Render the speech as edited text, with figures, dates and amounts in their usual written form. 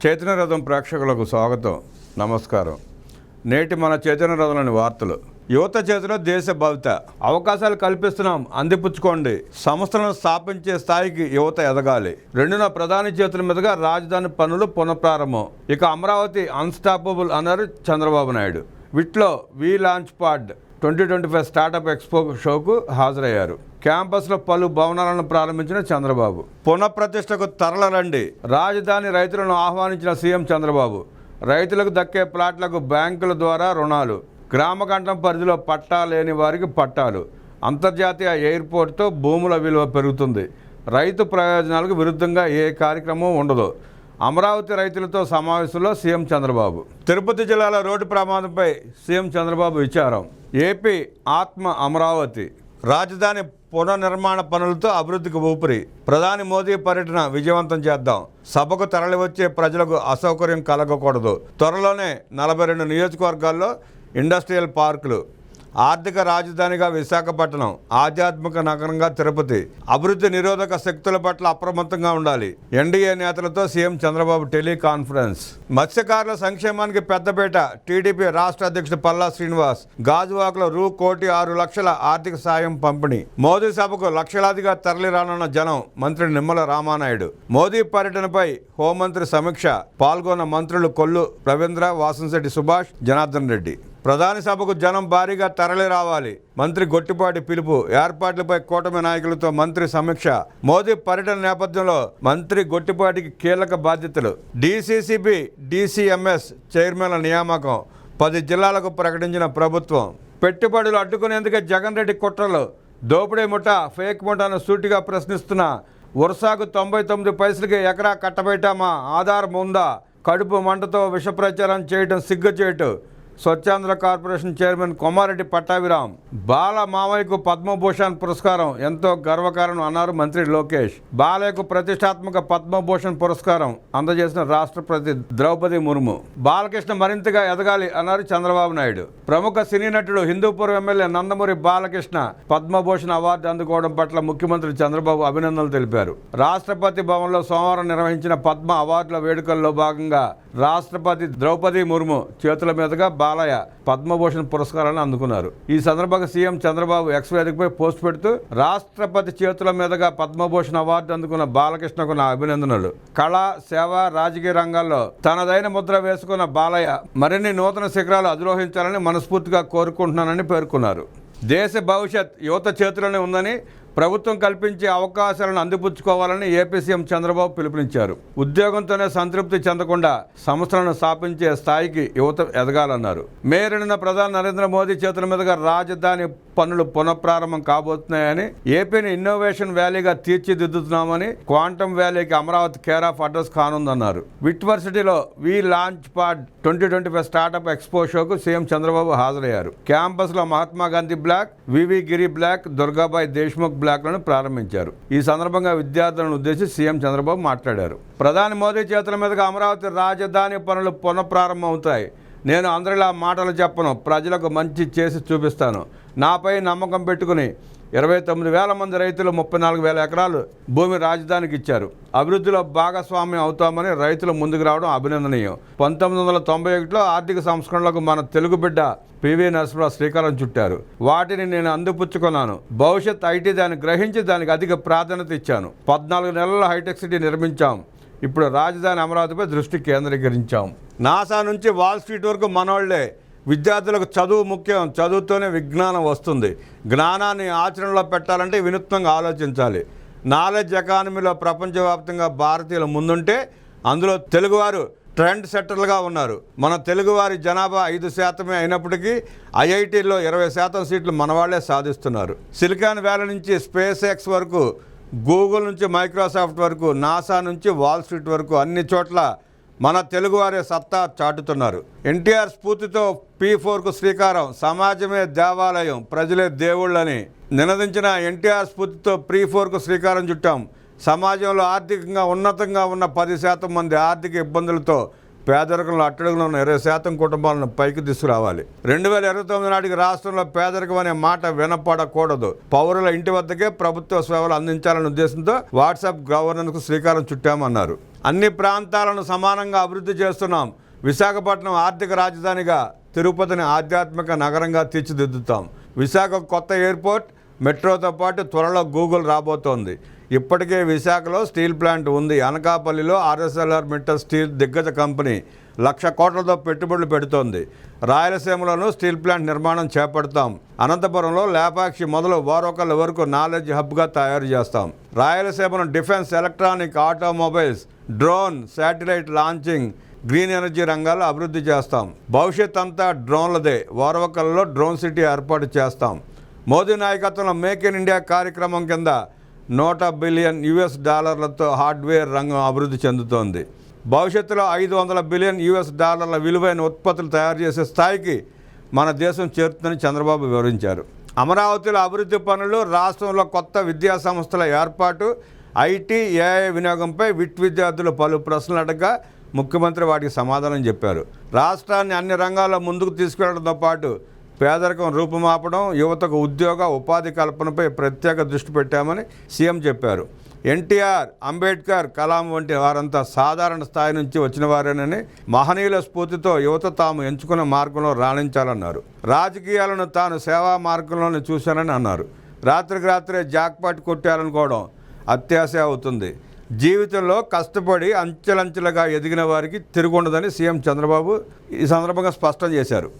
చైతన్య రథం ప్రేక్షకులకు స్వాగతం, నమస్కారం. నేటి మన చైతన్య రథంలోని వార్తలు. యువత చేతిలో దేశ భవిత, అవకాశాలు కల్పిస్తున్నాం, అందిపుచ్చుకోండి. సంస్థలను స్థాపించే స్థాయికి యువత ఎదగాలి. రెండున ప్రధాని చేతుల మీదుగా రాజధాని పనులు పునఃప్రారంభం. ఇక అమరావతి అన్స్టాపబుల్ అన్నారు చంద్రబాబు నాయుడు. వీటిలో V launch pad 2025 startup expo షోకు హాజరయ్యారు. క్యాంపస్లో పలు భవనాలను ప్రారంభించిన చంద్రబాబు. పునఃప్రతిష్టకు తరలరండి, రాజధాని రైతులను ఆహ్వానించిన సీఎం చంద్రబాబు. రైతులకు దక్కే ప్లాట్లకు బ్యాంకుల ద్వారా రుణాలు, గ్రామకంఠం పరిధిలో పట్టా లేని వారికి పట్టాలు. అంతర్జాతీయ ఎయిర్పోర్ట్తో భూముల విలువ పెరుగుతుంది. రైతు ప్రయోజనాలకు విరుద్ధంగా ఏ కార్యక్రమం ఉండదు. అమరావతి రైతులతో సమావేశంలో సీఎం చంద్రబాబు. తిరుపతి జిల్లాలో రోడ్డు ప్రమాదంపై సీఎం చంద్రబాబు విచారం. ఏపీ ఆత్మ అమరావతి, రాజధాని పునర్నిర్మాణ పనులతో అభివృద్ధికి ఊపిరి. ప్రధాని మోదీ పర్యటన విజయవంతం చేద్దాం. సభకు తరలివచ్చే ప్రజలకు అసౌకర్యం కలగకూడదు. త్వరలోనే 42 నియోజకవర్గాల్లో ఇండస్ట్రియల్ పార్కులు. ఆర్థిక రాజధానిగా విశాఖపట్నం, ఆధ్యాత్మిక నగరంగా తిరుపతి. అభివృద్ధి నిరోధక శక్తుల పట్ల అప్రమత్తంగా ఉండాలి. ఎన్డీఏ నేతలతో సీఎం చంద్రబాబు టెలికాన్ఫరెన్స్. మత్స్యకారుల సంక్షేమానికి పెద్దపేట. టీడీపీ రాష్ట్ర అధ్యక్షుడు పల్లా శ్రీనివాస్. గాజువాకలో ₹1.6 ఆర్థిక సాయం పంపిణీ. మోదీ సభకు లక్షలాదిగా తరలి రానున్న జనం. మంత్రి నిమ్మల రామానాయుడు. మోదీ పర్యటనపై హోంమంత్రి సమీక్ష. పాల్గొన్న మంత్రులు కొల్లు రవీంద్ర, వాసంశెట్టి సుభాష్, జనార్దన్ రెడ్డి. ప్రధాని సభకు జనం భారీగా తరలి రావాలి. మంత్రి గొట్టిపాటి పిలుపు. ఏర్పాట్లపై కూటమి నాయకులతో మంత్రి సమీక్ష. మోదీ పర్యటన నేపథ్యంలో మంత్రి గొట్టిపాటికి కీలక బాధ్యతలు. డీసీసీబీ, డీసీఎంఎస్ చైర్మన్ల నియామకం. 10 జిల్లాలకు ప్రకటించిన ప్రభుత్వం. పెట్టుబడులు అడ్డుకునేందుకే జగన్ రెడ్డి కుట్రలు. దోపిడీ ముఠా, ఫేక్ ముఠాను సూటిగా ప్రశ్నిస్తున్న వర్షాకు 99 పైసలకి ఎకరా కట్టబెట్టామా? ఆధారం ఉందా? కడుపు మంటతో విష ప్రచారం చేయడం సిగ్గుచేటు. Swachh Andhra corporation chairman Komareddy Pattabhiram. బాల మామయ్యకు పద్మభూషణ్ పురస్కారం ఎంతో గర్వకారణం అన్నారు మంత్రి లోకేష్. బాలయ్యకు ప్రతిష్టాత్మక పద్మభూషణ్ పురస్కారం అందజేసిన రాష్ట్రపతి ద్రౌపది ముర్ము. బాలకృష్ణ మరింతగా ఎదగాలి అన్నారు చంద్రబాబు నాయుడు. ప్రముఖ సినీ నటుడు, హిందూపురం ఎమ్మెల్యే నందమూరి బాలకృష్ణ పద్మభూషణ్ అవార్డు అందుకోవడం పట్ల ముఖ్యమంత్రి చంద్రబాబు అభినందనలు తెలిపారు. రాష్ట్రపతి భవన్లో సోమవారం నిర్వహించిన పద్మ అవార్డుల వేడుకల్లో భాగంగా రాష్ట్రపతి ద్రౌపది ముర్ము చేతుల మీదుగా బాలయ్య పద్మభూషణ్ పురస్కారాన్ని అందుకున్నారు. ఈ సందర్భంగా సీఎం చంద్రబాబు ఎక్స్ వేదికపై పోస్ట్ పెడుతూ రాష్ట్రపతి చేతుల మీదుగా పద్మభూషణ్ అవార్డు అందుకున్న బాలకృష్ణకు నా అభినందనలు. కళ, సేవ, రాజకీయ రంగాల్లో తనదైన ముద్ర వేసుకున్న బాలయ్య మరిన్ని నూతన శిఖరాలు అధిరోహించాలని మనస్ఫూర్తిగా కోరుకుంటున్నానని పేర్కొన్నారు. దేశ భవిష్యత్ యువత చేతుల్లోనే ఉందని, ప్రభుత్వం కల్పించే అవకాశాలను అందిపుచ్చుకోవాలని ఏపీ సీఎం చంద్రబాబు పిలుపునిచ్చారు. ఉద్యోగంతోనే సంతృప్తి చెందకుండా సంస్థలను స్థాపించే స్థాయికి యువత ఎదగాలన్నారు. మే 2న ప్రధాని నరేంద్ర మోదీ చేతుల మీదుగా రాజధాని పనులు పునఃప్రారంభం కాబోతున్నాయని, ఏపీని ఇన్నోవేషన్ వ్యాలీగా తీర్చిదిద్దుతున్నామని, క్వాంటమ్ వ్యాలీకి అమరావతి కేర్ ఆఫ్ అడ్రస్ కానుందన్నారు. విట్వర్సిటీలో V launch pad 2025 startup expo షోకు సీఎం చంద్రబాబు హాజరయ్యారు. క్యాంపస్లో Mahatma Gandhi block, VV Giri block, Durgabai Deshmukh బ్లాక్లను ప్రారంభించారు. ఈ సందర్భంగా విద్యార్థులను ఉద్దేశించి సీఎం చంద్రబాబు మాట్లాడారు. ప్రధాని మోదీ చేతుల మీదుగా అమరావతి రాజధాని పనులు పునఃప్రారంభం అవుతాయి. నేను అందరిలా మాటలు చెప్పను, ప్రజలకు మంచి చేసి చూపిస్తాను. నాపై నమ్మకం పెట్టుకుని 29,000 మంది రైతులు 34,000 ఎకరాలు భూమి రాజధానికి ఇచ్చారు. అభివృద్ధిలో భాగస్వామ్యం అవుతామని రైతులు ముందుకు రావడం అభినందనీయం. 1991లో ఆర్థిక సంస్కరణలకు మన తెలుగు బిడ్డ పివి నరసింహరావు శ్రీకారం చుట్టారు. వాటిని నేను అందిపుచ్చుకున్నాను. భవిష్యత్ ఐటీ దాన్ని గ్రహించి దానికి అధిక ప్రాధాన్యత ఇచ్చాను. 14 నెలల్లో హైటెక్ సిటీ నిర్మించాం. ఇప్పుడు రాజధాని అమరావతిపై దృష్టి కేంద్రీకరించాం. నాసా నుంచి వాల్ స్ట్రీట్ వరకు మనోళ్లే. విద్యార్థులకు చదువు ముఖ్యం, చదువుతోనే విజ్ఞానం వస్తుంది. జ్ఞానాన్ని ఆచరణలో పెట్టాలంటే వినూత్నంగా ఆలోచించాలి. నాలెడ్జ్ ఎకానమీలో ప్రపంచవ్యాప్తంగా భారతీయులు ముందుంటే అందులో తెలుగువారు ట్రెండ్ సెట్టర్లుగా ఉన్నారు. మన తెలుగువారి జనాభా 5% అయినప్పటికీ ఐఐటీల్లో 20% సీట్లు మనవాళ్లే సాధిస్తున్నారు. సిలికాన్ వ్యాలీ నుంచి స్పేస్ ఎక్స్ వరకు, గూగుల్ నుంచి మైక్రోసాఫ్ట్ వరకు, నాసా నుంచి వాల్ స్ట్రీట్ వరకు అన్ని చోట్ల మన తెలుగువారే సత్తా చాటుతున్నారు. ఎన్టీఆర్ స్ఫూర్తితో P4కు శ్రీకారం. సమాజమే దేవాలయం, ప్రజలే దేవుళ్ళని నినదించిన ఎన్టీఆర్ స్ఫూర్తితో P4కు శ్రీకారం చుట్టాం. సమాజంలో ఆర్థికంగా ఉన్నతంగా ఉన్న 10% మంది ఆర్థిక ఇబ్బందులతో పేదరికంలో అట్టడుగులో ఉన్న 20% కుటుంబాలను పైకి తీసుకురావాలి. 2029 నాటికి రాష్ట్రంలో పేదరికం అనే మాట వినపడకూడదు. పౌరుల ఇంటి వద్దకే ప్రభుత్వ సేవలు అందించాలనే ఉద్దేశంతో వాట్సాప్ గవర్నెన్స్కు శ్రీకారం చుట్టామన్నారు. అన్ని ప్రాంతాలను సమానంగా అభివృద్ధి చేస్తున్నాం. విశాఖపట్నం ఆర్థిక రాజధానిగా, తిరుపతిని ఆధ్యాత్మిక నగరంగా తీర్చిదిద్దుతాం. విశాఖ కొత్త ఎయిర్పోర్ట్, మెట్రోతో పాటు త్వరలో గూగుల్ రాబోతోంది. ఇప్పటికే విశాఖలో స్టీల్ ప్లాంట్ ఉంది. అనకాపల్లిలో ఆర్ఎస్ఎల్ఆర్ మిట్టల్ స్టీల్ దిగ్గజ కంపెనీ 1,00,000 కోట్లతో పెట్టుబడులు పెడుతోంది. రాయలసీమలోనూ స్టీల్ ప్లాంట్ నిర్మాణం చేపడతాం. అనంతపురంలో లేపాక్షి మొదలు ఓరవకల్ వరకు నాలెడ్జ్ హబ్గా తయారు చేస్తాం. రాయలసీమను defence, electronic, automobiles, drone, satellite launching, green energy రంగాల్లో అభివృద్ధి చేస్తాం. భవిష్యత్ అంతా డ్రోన్లదే. ఓరవకల్లో డ్రోన్ సిటీ ఏర్పాటు చేస్తాం. మోదీ నాయకత్వంలో మేక్ ఇన్ ఇండియా కార్యక్రమం కింద $100 బిలియన్ హార్డ్వేర్ రంగం అభివృద్ధి చెందుతోంది. భవిష్యత్తులో $500 బిలియన్ విలువైన ఉత్పత్తులు తయారు చేసే స్థాయికి మన దేశం చేరుతుందని చంద్రబాబు వివరించారు. అమరావతిలో అభివృద్ధి పనులు, రాష్ట్రంలో కొత్త విద్యా సంస్థల ఏర్పాటు, ఐటీ, ఏఐ వినియోగంపై విద్యార్థులు పలు ప్రశ్నలు అడగగా ముఖ్యమంత్రి వాటికి సమాధానం చెప్పారు. రాష్ట్రాన్ని అన్ని రంగాల్లో ముందుకు తీసుకెళ్లడంతో పాటు పేదరికం రూపుమాపడం, యువతకు ఉద్యోగ, ఉపాధి కల్పనపై ప్రత్యేక దృష్టి పెట్టామని సీఎం చెప్పారు. ఎన్టీఆర్, అంబేద్కర్, కలాం వంటి వారంతా సాధారణ స్థాయి నుంచి వచ్చిన వారేనని, మహనీయుల స్ఫూర్తితో యువత తాము ఎంచుకున్న మార్గంలో రాణించాలన్నారు. రాజకీయాలను తాను సేవా మార్గంలోనే చూశానని అన్నారు. రాత్రికి రాత్రే జాక్పాట్ కొట్టాలనుకోవడం అత్యాశ అవుతుంది. జీవితంలో కష్టపడి అంచెలంచెలుగా ఎదిగిన వారికి తిరుగుండదని సీఎం చంద్రబాబు ఈ సందర్భంగా స్పష్టం చేశారు.